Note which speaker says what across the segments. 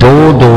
Speaker 1: 2-2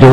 Speaker 1: 2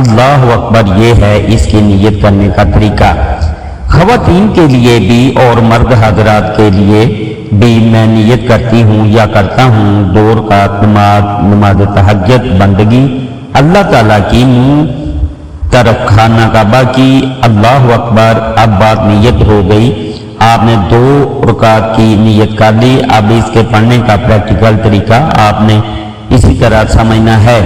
Speaker 1: اللہ اکبر، یہ ہے اس کی نیت کرنے کا طریقہ۔ خواتین کے لیے بھی اور مرد حضرات کے لیے بھی میں نیت کرتی ہوں یا کرتا ہوں 2 رکعت نماز تہجد بندگی اللہ تعالیٰ کی منہ طرف خانہ کعبہ کی۔ اللہ اکبر، اب بات نیت ہو گئی، آپ نے 2 رکعت کی نیت کر لی۔ اب اس کے پڑھنے کا پریکٹیکل طریقہ آپ نے اسی طرح سمجھنا ہے،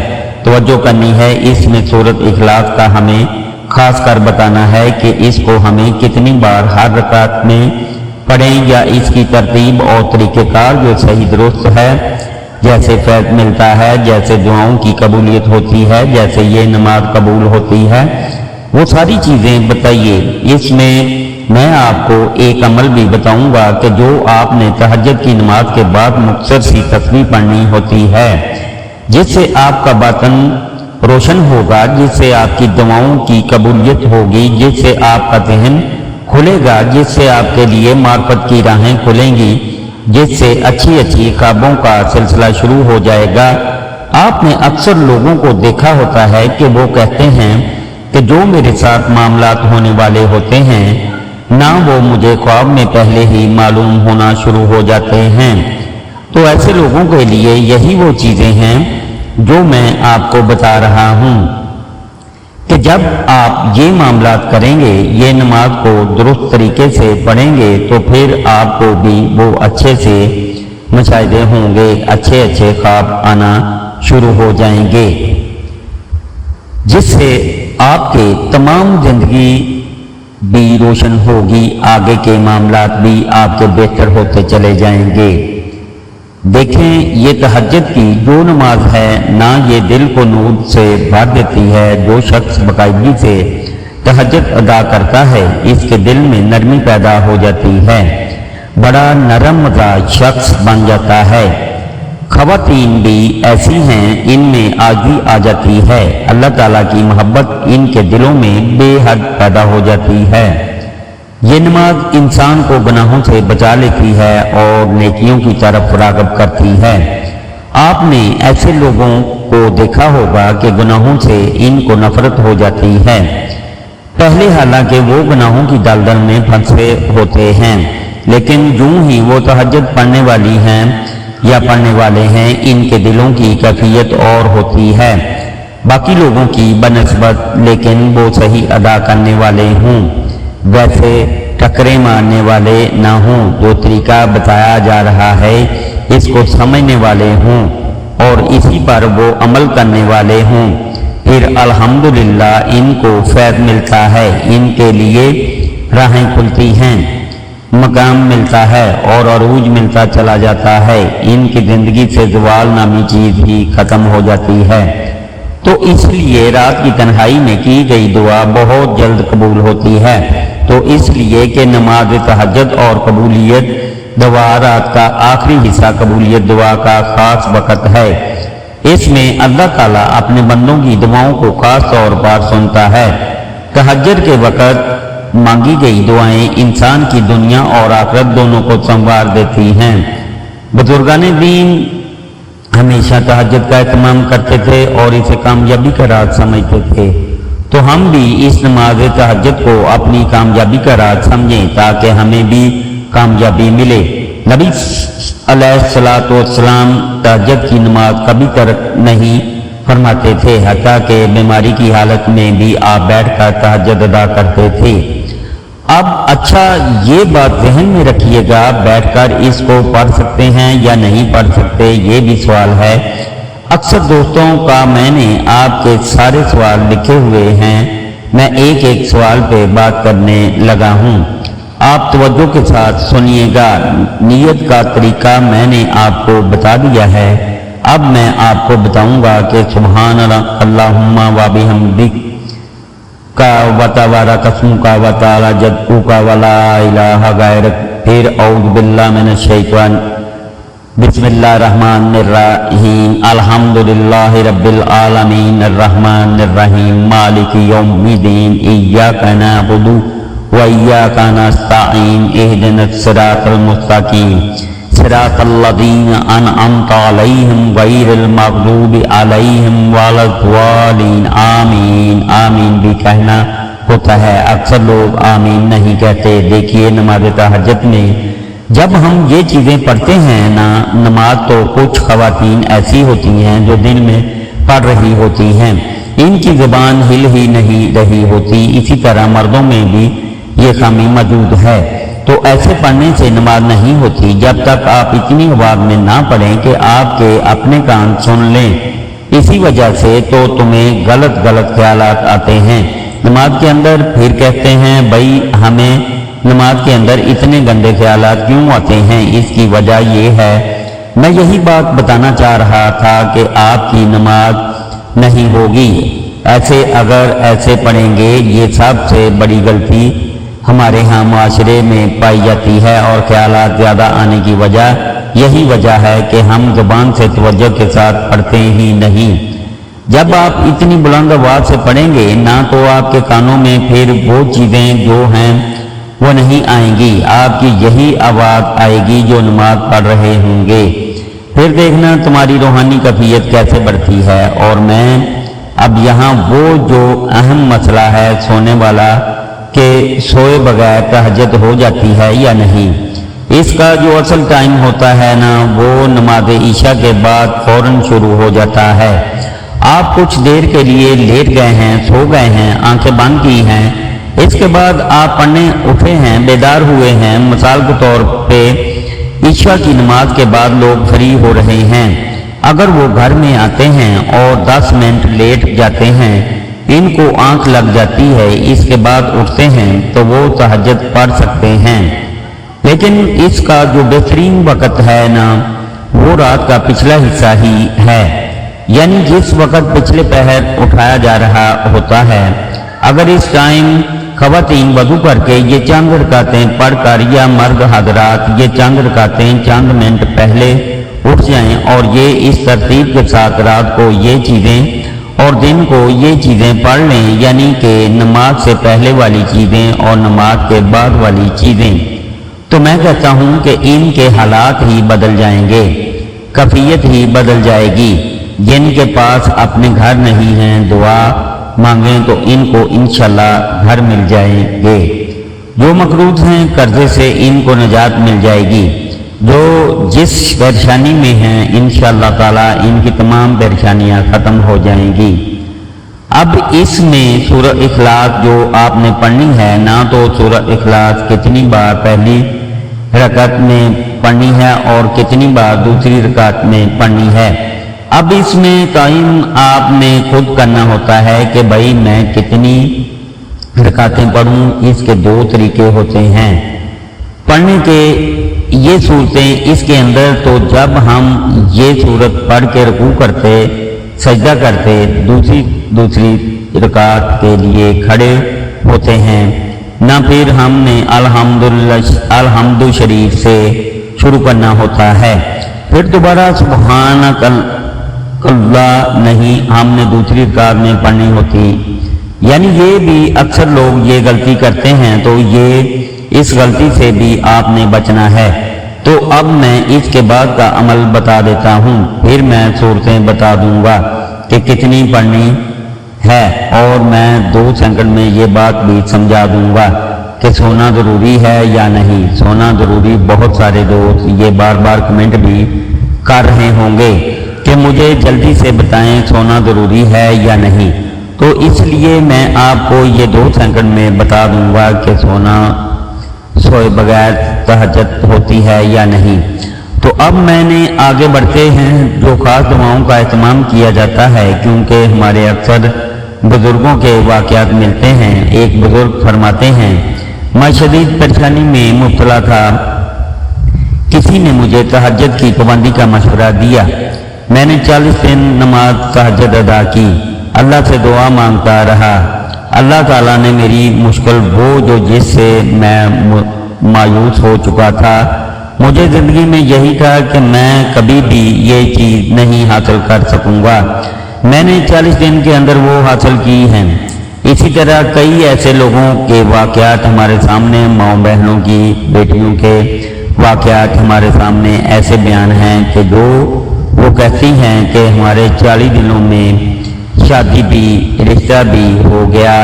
Speaker 1: توجہ کرنی ہے۔ اس میں سورۃ اخلاص کا ہمیں خاص کر بتانا ہے کہ اس کو ہمیں کتنی بار ہر رکعت میں پڑھیں، یا اس کی ترتیب اور طریقہ کار جو صحیح درست ہے، جیسے فیض ملتا ہے، جیسے دعاؤں کی قبولیت ہوتی ہے، جیسے یہ نماز قبول ہوتی ہے، وہ ساری چیزیں بتائیے۔ اس میں آپ کو ایک عمل بھی بتاؤں گا کہ جو آپ نے تہجد کی نماز کے بعد مختصر سی تسبیح پڑھنی ہوتی ہے، جس سے آپ کا باطن روشن ہوگا، جس سے آپ کی دعاؤں کی قبولیت ہوگی، جس سے آپ کا ذہن کھلے گا، جس سے آپ کے لیے معرفت کی راہیں کھلیں گی، جس سے اچھی خوابوں کا سلسلہ شروع ہو جائے گا۔ آپ نے اکثر لوگوں کو دیکھا ہوتا ہے کہ وہ کہتے ہیں کہ جو میرے ساتھ معاملات ہونے والے ہوتے ہیں نہ وہ مجھے خواب میں پہلے ہی معلوم ہونا شروع ہو جاتے ہیں۔ تو ایسے لوگوں کے لیے یہی وہ چیزیں ہیں جو میں آپ کو بتا رہا ہوں کہ جب آپ یہ معاملات کریں گے، یہ نماز کو درست طریقے سے پڑھیں گے، تو پھر آپ کو بھی وہ اچھے سے مشاہدے ہوں گے، اچھے خواب آنا شروع ہو جائیں گے، جس سے آپ کے تمام زندگی بھی روشن ہوگی، آگے کے معاملات بھی آپ کے بہتر ہوتے چلے جائیں گے۔ دیکھیں، یہ تہجد کی جو نماز ہے نہ یہ دل کو نور سے بھر دیتی ہے۔ جو شخص باقاعدگی سے تہجد ادا کرتا ہے، اس کے دل میں نرمی پیدا ہو جاتی ہے، بڑا نرم مزاج شخص بن جاتا ہے۔ خواتین بھی ایسی ہیں، ان میں آجزی آ جاتی ہے، اللہ تعالیٰ کی محبت ان کے دلوں میں بے حد پیدا ہو جاتی ہے۔ یہ نماز انسان کو گناہوں سے بچا لیتی ہے اور نیکیوں کی طرف راغب کرتی ہے۔ آپ نے ایسے لوگوں کو دیکھا ہوگا کہ گناہوں سے ان کو نفرت ہو جاتی ہے، پہلے حالانکہ وہ گناہوں کی دلدل میں پھنسے ہوتے ہیں، لیکن یوں ہی وہ تہجد پڑھنے والی ہیں یا پڑھنے والے ہیں، ان کے دلوں کی کیفیت اور ہوتی ہے باقی لوگوں کی بنسبت، لیکن وہ صحیح ادا کرنے والے ہوں، ویسے ٹکرے مارنے والے نہ ہوں، جو طریقہ بتایا جا رہا ہے اس کو سمجھنے والے ہوں اور اسی پر وہ عمل کرنے والے ہوں، پھر الحمدللہ ان کو فیض ملتا ہے، ان کے لیے راہیں کھلتی ہیں، مقام ملتا ہے اور عروج ملتا چلا جاتا ہے، ان کی زندگی سے زوال نامی چیز ہی ختم ہو جاتی ہے۔ تو اس لیے رات کی تنہائی میں کی گئی دعا بہت جلد قبول ہوتی ہے۔ تو اس لیے کہ نماز تہجد اور قبولیت دعا رات کا آخری حصہ قبولیت دعا کا خاص وقت ہے۔ اس میں اللہ تعالیٰ اپنے بندوں کی دعاؤں کو خاص طور پر سنتا ہے۔ تہجد کے وقت مانگی گئی دعائیں انسان کی دنیا اور آخرت دونوں کو سنوار دیتی ہیں۔ بزرگان دین ہمیشہ تہجد کا اہتمام کرتے تھے اور اسے کامیابی کا راز سمجھتے تھے، تو ہم بھی اس نماز تہجد کو اپنی کامیابی کا راز سمجھیں تاکہ ہمیں بھی کامیابی ملے۔ نبی علیہ الصلوۃ والسلام تہجد کی نماز کبھی ترک نہیں فرماتے تھے، حتیٰ کہ بیماری کی حالت میں بھی آپ بیٹھ کر تہجد ادا کرتے تھے۔ اب اچھا یہ بات ذہن میں رکھیے گا، بیٹھ کر اس کو پڑھ سکتے ہیں یا نہیں پڑھ سکتے، یہ بھی سوال ہے۔ اکثر دوستوں کا میں نے آپ کے سارے سوال لکھے ہوئے ہیں، میں ایک سوال پہ بات کرنے لگا ہوں، آپ توجہ کے ساتھ سنیے گا۔ نیت کا طریقہ میں نے آپ کو بتا دیا ہے، اب میں آپ کو بتاؤں گا کہ سبحان اللہم و بحمدک کا وتبارک اسمک وتعالی جدک ولا الہ غیرک، پھر اعوذ باللہ من الشیطان، بسم اللہ الرحمن الرحیم، الحمدللہ رب العالمین الرحمن الرحیم مالک یوم الدین، ایاک نعبد و ایاک نستعین، اہدنا الصراط المستقیم، صراط الذین انعمت علیہم غیر المغضوب علیہم ولا الضالین آمین۔ آمین بھی کہنا ہوتا ہے، اکثر لوگ آمین نہیں کہتے۔ دیکھیے نماز تہجد میں جب ہم یہ چیزیں پڑھتے ہیں نا نماز، تو کچھ خواتین ایسی ہوتی ہیں جو دل میں پڑھ رہی ہوتی ہیں، ان کی زبان ہل ہی نہیں رہی ہوتی۔ اسی طرح مردوں میں بھی یہ خامی موجود ہے، تو ایسے پڑھنے سے نماز نہیں ہوتی جب تک آپ اتنی آواز میں نہ پڑھیں کہ آپ کے اپنے کان سن لیں۔ اسی وجہ سے تو تمہیں غلط خیالات آتے ہیں نماز کے اندر، پھر کہتے ہیں بھائی ہمیں نماز کے اندر اتنے گندے خیالات کیوں آتے ہیں؟ اس کی وجہ یہ ہے، میں یہی بات بتانا چاہ رہا تھا کہ آپ کی نماز نہیں ہوگی اگر ایسے پڑھیں گے۔ یہ سب سے بڑی غلطی ہمارے ہاں معاشرے میں پائی جاتی ہے، اور خیالات زیادہ آنے کی یہی وجہ ہے کہ ہم زبان سے توجہ کے ساتھ پڑھتے ہی نہیں۔ جب آپ اتنی بلند آواز سے پڑھیں گے نہ تو آپ کے کانوں میں پھر وہ چیزیں جو ہیں وہ نہیں آئیں گی، آپ کی یہی آواز آئے گی جو نماز پڑھ رہے ہوں گے۔ پھر دیکھنا تمہاری روحانی کیفیت کیسے بڑھتی ہے۔ اور میں اب یہاں وہ جو اہم مسئلہ ہے سونے والا کہ سوئے بغیر تہجد ہو جاتی ہے یا نہیں، اس کا جو اصل ٹائم ہوتا ہے نا وہ نماز عشاء کے بعد فوراً شروع ہو جاتا ہے۔ آپ کچھ دیر کے لیے لیٹ گئے ہیں، سو گئے ہیں، آنکھیں بند کی ہیں، اس کے بعد آپ پڑھنے اٹھے ہیں، بیدار ہوئے ہیں۔ مثال کے طور پہ عشاء کی نماز کے بعد لوگ فری ہو رہے ہیں، اگر وہ گھر میں آتے ہیں اور 10 منٹ لیٹ جاتے ہیں، ان کو آنکھ لگ جاتی ہے، اس کے بعد اٹھتے ہیں تو وہ تہجد پڑھ سکتے ہیں۔ لیکن اس کا جو بہترین وقت ہے نا وہ رات کا پچھلا حصہ ہی ہے، یعنی جس وقت پچھلے پہر اٹھایا جا رہا ہوتا ہے۔ اگر اس ٹائم خواتین وضو کر کے یہ چند رکعتیں پڑھ کر یا مرد حضرات یہ چند رکعتیں چند منٹ پہلے اٹھ جائیں اور یہ اس ترتیب کے ساتھ رات کو یہ چیزیں اور دن کو یہ چیزیں پڑھ لیں، یعنی کہ نماز سے پہلے والی چیزیں اور نماز کے بعد والی چیزیں، تو میں کہتا ہوں کہ ان کے حالات ہی بدل جائیں گے، کیفیت ہی بدل جائے گی۔ جن کے پاس اپنے گھر نہیں ہیں دعا مانگیں تو ان کو انشاءاللہ گھر مل جائیں گے۔ جو مقروض ہیں قرضے سے ان کو نجات مل جائے گی۔ جو جس پریشانی میں ہیں انشاءاللہ تعالی ان کی تمام پریشانیاں ختم ہو جائیں گی۔ اب اس میں سورہ اخلاص جو آپ نے پڑھنی ہے نا، تو سورہ اخلاص کتنی بار پہلی رکعت میں پڑھنی ہے اور کتنی بار دوسری رکعت میں پڑھنی ہے، اب اس میں تعین آپ نے خود کرنا ہوتا ہے کہ بھائی میں کتنی رکعتیں پڑھوں۔ اس کے 2 طریقے ہوتے ہیں پڑھنے کے۔ یہ صورتیں اس کے اندر تو جب ہم یہ صورت پڑھ کے رکوع کرتے سجدہ کرتے دوسری رکعت کے لیے کھڑے ہوتے ہیں، نہ پھر ہم نے الحمد شریف سے شروع کرنا ہوتا ہے، پھر دوبارہ سبحانک اللہ نہیں ہم نے دوسری رکعت میں پڑھنی ہوتی۔ یعنی یہ بھی اکثر لوگ یہ غلطی کرتے ہیں، تو اس غلطی سے بھی آپ نے بچنا ہے۔ تو اب میں اس کے بعد کا عمل بتا دیتا ہوں، پھر میں صورتیں بتا دوں گا کہ کتنی پڑھنی ہے، اور میں 2 سیکنڈ میں یہ بات بھی سمجھا دوں گا کہ سونا ضروری ہے یا نہیں۔ سونا ضروری، بہت سارے دوست یہ بار بار کمنٹ بھی کر رہے ہوں گے کہ مجھے جلدی سے بتائیں سونا ضروری ہے یا نہیں، تو اس لیے میں آپ کو یہ 2 سیکنڈ میں بتا دوں گا کہ سوئے بغیر تہجد ہوتی ہے یا نہیں۔ تو اب میں نے آگے بڑھتے ہیں، جو خاص دعاؤں کا اہتمام کیا جاتا ہے، کیونکہ ہمارے اکثر بزرگوں کے واقعات ملتے ہیں۔ ایک بزرگ فرماتے ہیں، میں شدید پریشانی میں مبتلا تھا، کسی نے مجھے تہجد کی پابندی کا مشورہ دیا، میں نے 40 دن نماز تہجد ادا کی، اللہ سے دعا مانگتا رہا، اللہ تعالیٰ نے میری مشکل وہ جو جس سے میں مایوس ہو چکا تھا، مجھے زندگی میں یہی تھا کہ میں کبھی بھی یہ چیز نہیں حاصل کر سکوں گا، میں نے 40 دن کے اندر وہ حاصل کی ہیں۔ اسی طرح کئی ایسے لوگوں کے واقعات ہمارے سامنے، ماؤں بہنوں کی، بیٹیوں کے واقعات ہمارے سامنے ایسے بیان ہیں کہ جو وہ کہتی ہیں کہ ہمارے 40 دنوں میں شادی بھی، رشتہ بھی ہو گیا،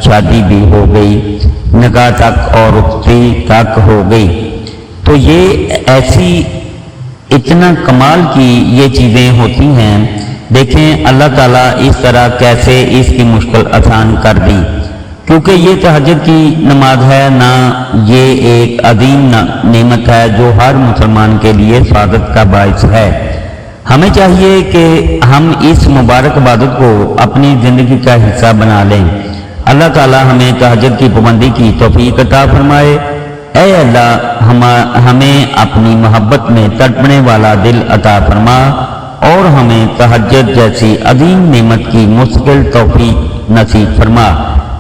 Speaker 1: شادی بھی ہو گئی، نکاح تک اور رخصتی تک ہو گئی۔ تو یہ ایسی اتنا کمال کی یہ چیزیں ہوتی ہیں۔ دیکھیں اللہ تعالیٰ اس طرح کیسے اس کی مشکل آسان کر دی، کیونکہ یہ تہجد کی نماز ہے نا، یہ ایک عظیم نعمت ہے جو ہر مسلمان کے لیے سعادت کا باعث ہے۔ ہمیں چاہیے کہ ہم اس مبارک عبادت کو اپنی زندگی کا حصہ بنا لیں۔ اللہ تعالیٰ ہمیں تہجد کی پابندی کی توفیق عطا فرمائے۔ اے اللہ ہمیں اپنی محبت میں تڑپنے والا دل عطا فرما اور ہمیں تہجد جیسی عظیم نعمت کی مستقل توفیق نصیب فرما،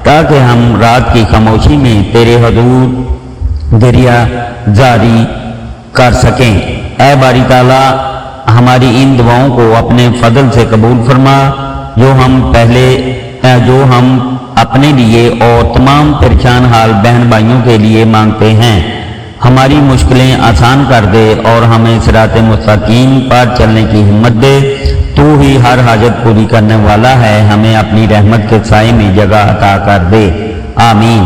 Speaker 1: تاکہ ہم رات کی خاموشی میں تیرے حضور گریہ زاری کر سکیں۔ اے باری تعالیٰ ہماری ان دعاؤں کو اپنے فضل سے قبول فرما جو ہم اپنے لیے اور تمام پریشان حال بہن بھائیوں کے لیے مانگتے ہیں۔ ہماری مشکلیں آسان کر دے اور ہمیں صراط مستقیم پر چلنے کی ہمت دے۔ تو ہی ہر حاجت پوری کرنے والا ہے، ہمیں اپنی رحمت کے سائے میں جگہ عطا کر دے، آمین۔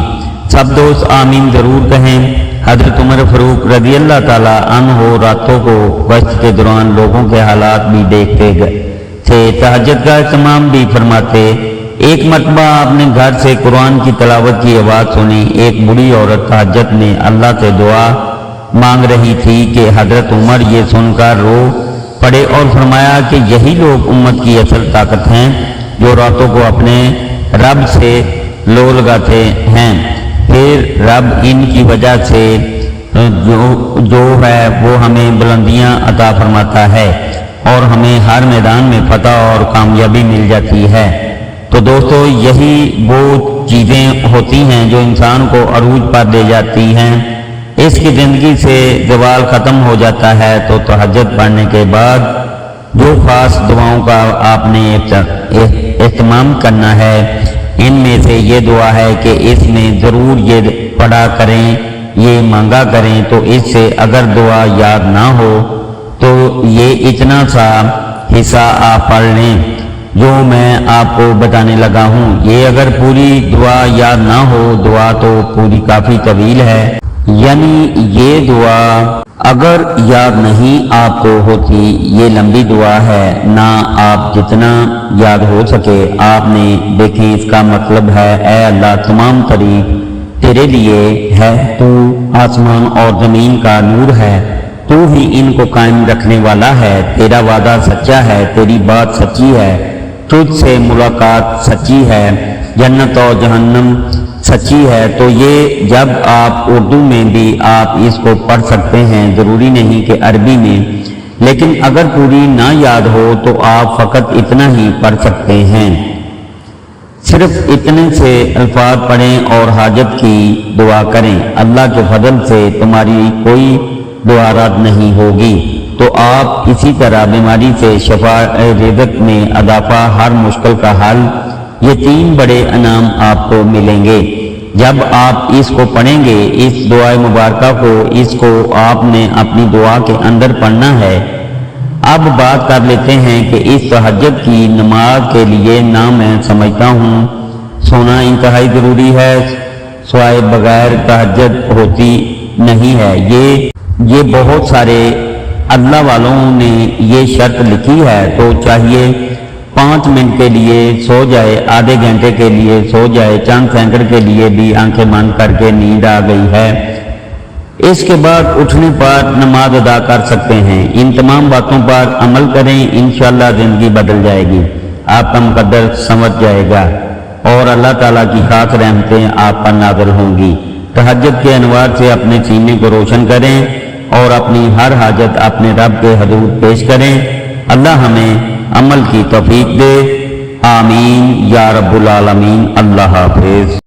Speaker 1: سب دوست آمین ضرور کہیں۔ حضرت عمر فاروق رضی اللہ تعالیٰ عنہ راتوں کو گشت کے دوران لوگوں کے حالات بھی دیکھتے تھے، تہجد کا اہتمام بھی فرماتے۔ ایک مرتبہ آپ نے گھر سے قرآن کی تلاوت کی آواز سنی۔ ایک بوڑھی عورت تہجد میں اللہ سے دعا مانگ رہی تھی کہ حضرت عمر یہ سن کر رو پڑے اور فرمایا کہ یہی لوگ امت کی اصل طاقت ہیں جو راتوں کو اپنے رب سے لو لگاتے ہیں، پھر رب ان کی وجہ سے جو ہے وہ ہمیں بلندیاں عطا فرماتا ہے اور ہمیں ہر میدان میں فتح اور کامیابی مل جاتی ہے۔ تو دوستو یہی وہ چیزیں ہوتی ہیں جو انسان کو عروج پر لے جاتی ہیں۔ اس کی زندگی سے زوال ختم ہو جاتا ہے تو تہجد پڑھنے کے بعد جو خاص دعاؤں کا آپ نے اہتمام کرنا ہے، ان میں سے یہ دعا ہے کہ اس میں ضرور یہ پڑھا کریں، یہ مانگا کریں۔ تو اس سے اگر دعا یاد نہ ہو تو یہ اتنا سا حصہ آپ پڑھ لیں جو میں آپ کو بتانے لگا ہوں۔ یہ اگر پوری دعا یاد نہ ہو، دعا تو پوری کافی طویل ہے، یعنی یہ دعا اگر یاد نہیں آپ کو ہوتی، یہ لمبی دعا ہے نہ، آپ جتنا یاد ہو سکے آپ نے دیکھیں۔ اس کا مطلب ہے اے اللہ تمام تعریف تیرے لیے ہے، تو آسمان اور زمین کا نور ہے، تو ہی ان کو قائم رکھنے والا ہے، تیرا وعدہ سچا ہے، تیری بات سچی ہے، تجھ سے ملاقات سچی ہے، جنت اور جہنم سچی ہے۔ تو یہ جب آپ اردو میں بھی آپ اس کو پڑھ سکتے ہیں، ضروری نہیں کہ عربی میں، لیکن اگر پوری نہ یاد ہو تو آپ فقط اتنا ہی پڑھ سکتے ہیں۔ صرف اتنے سے الفاظ پڑھیں اور حاجت کی دعا کریں، اللہ کے فضل سے تمہاری کوئی دعا رد نہیں ہوگی۔ تو آپ اسی طرح بیماری سے شفا، رزق میں اضافہ، ہر مشکل کا حل، یہ 3 بڑے انعام آپ کو ملیں گے جب آپ اس کو پڑھیں گے۔ اس دعا مبارکہ کو اس کو آپ نے اپنی دعا کے اندر پڑھنا ہے۔ اب بات کر لیتے ہیں کہ اس تہجد کی نماز کے لیے نہ میں سمجھتا ہوں سونا انتہائی ضروری ہے، سوائے بغیر تہجد ہوتی نہیں ہے۔ یہ بہت سارے اللہ والوں نے یہ شرط لکھی ہے، تو چاہیے 5 منٹ کے لیے سو جائے، آدھے گھنٹے کے لیے سو جائے، چند سیکنڈ کے لیے بھی آنکھیں بند کر کے نیند آ گئی ہے، اس کے بعد اٹھنے پر نماز ادا کر سکتے ہیں۔ ان تمام باتوں پر عمل کریں، انشاءاللہ زندگی بدل جائے گی، آپ کا مقدر سمجھ جائے گا اور اللہ تعالیٰ کی خاص رحمتیں آپ پر نازل ہوں گی۔ تہجد کے انوار سے اپنے سینے کو روشن کریں اور اپنی ہر حاجت اپنے رب کے حضور پیش کریں۔ اللہ ہمیں عمل کی توفیق دے، آمین یا رب العالمین۔ اللہ حافظ۔